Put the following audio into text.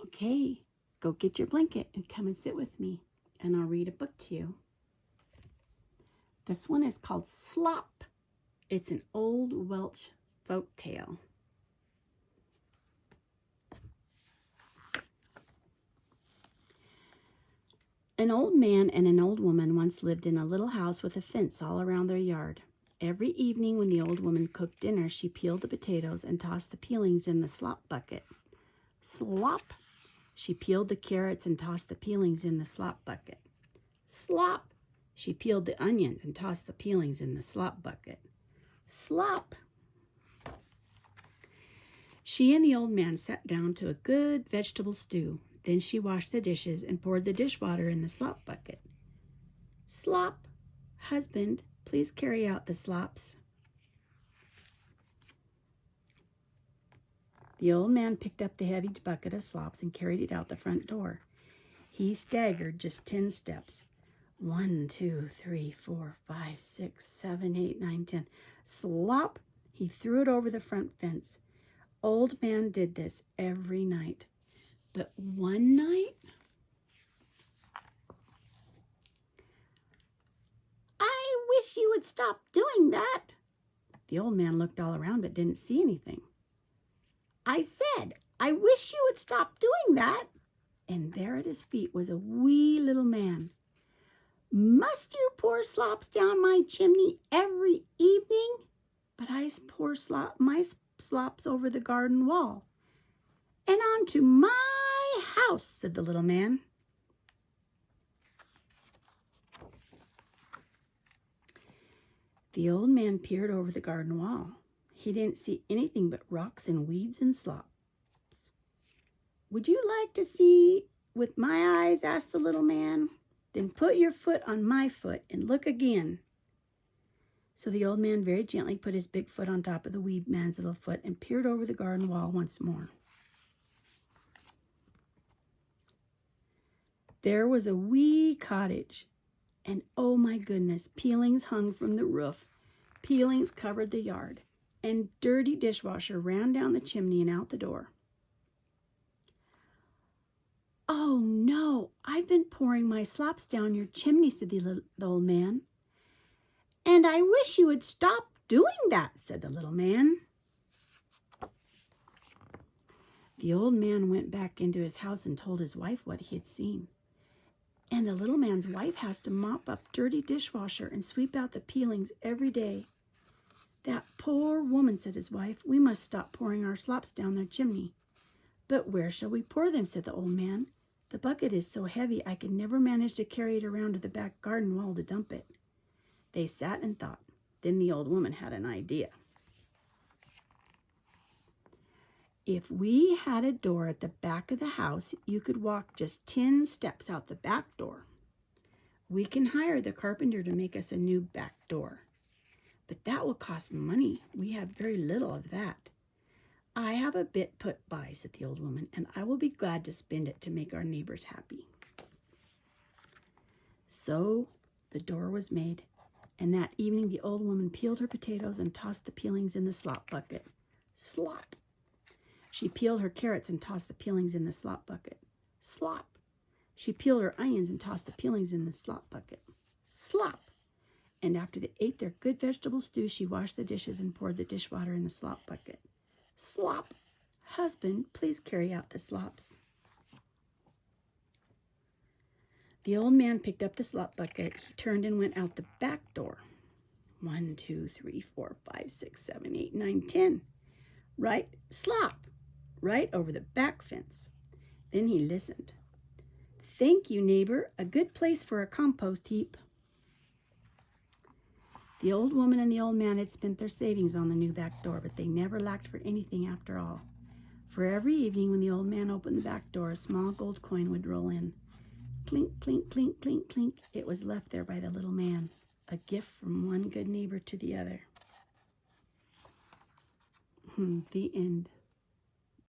Okay, go get your blanket and come and sit with me, and I'll read a book to you. This one is called Slop. It's an old Welsh folk tale. An old man and an old woman once lived in a little house with a fence all around their yard. Every evening when the old woman cooked dinner, she peeled the potatoes and tossed the peelings in the slop bucket. Slop! She peeled the carrots and tossed the peelings in the slop bucket. Slop! She peeled the onions and tossed the peelings in the slop bucket. Slop! She and the old man sat down to a good vegetable stew. Then she washed the dishes and poured the dishwater in the slop bucket. Slop! Husband, please carry out the slops. The old man picked up the heavy bucket of slops and carried it out the front door. He staggered just 10 steps. 1, 2, 3, 4, 5, 6, 7, 8, 9, 10. Slop! He threw it over the front fence. Old man did this every night. But one night, I wish you would stop doing that. The old man looked all around but didn't see anything. I said, I wish you would stop doing that. And there at his feet was a wee little man. Must you pour slops down my chimney every evening? But I pour my slops over the garden wall and onto my house, said the little man. The old man peered over the garden wall. He didn't see anything but rocks and weeds and slops. Would you like to see with my eyes? Asked the little man. Then put your foot on my foot and look again. So the old man very gently put his big foot on top of the wee man's little foot and peered over the garden wall once more. There was a wee cottage, and oh my goodness, peelings hung from the roof. Peelings covered the yard, and dirty dishwasher ran down the chimney and out the door. Oh no, I've been pouring my slops down your chimney, said the old man. And I wish you would stop doing that, said the little man. The old man went back into his house and told his wife what he had seen. And the little man's wife has to mop up dirty dishwasher and sweep out the peelings every day. That poor woman, said his wife. We must stop pouring our slops down their chimney. But where shall we pour them, said the old man. The bucket is so heavy I could never manage to carry it around to the back garden wall to dump it. They sat and thought. Then the old woman had an idea. If we had a door at the back of the house, you could walk just 10 steps out the back door. We can hire the carpenter to make us a new back door. But that will cost money. We have very little of that. I have a bit put by, said the old woman, and I will be glad to spend it to make our neighbors happy. So the door was made, and that evening the old woman peeled her potatoes and tossed the peelings in the slop bucket. Slop! She peeled her carrots and tossed the peelings in the slop bucket. Slop! She peeled her onions and tossed the peelings in the slop bucket. Slop! And after they ate their good vegetable stew, she washed the dishes and poured the dishwater in the slop bucket. Slop! Husband, please carry out the slops. The old man picked up the slop bucket. He turned and went out the back door. 1, 2, 3, 4, 5, 6, 7, 8, 9, 10. Right, slop! Right over the back fence. Then he listened. Thank you, neighbor. A good place for a compost heap. The old woman and the old man had spent their savings on the new back door, but they never lacked for anything after all. For every evening when the old man opened the back door, a small gold coin would roll in. Clink, clink, clink, clink, clink. It was left there by the little man, a gift from one good neighbor to the other. The end.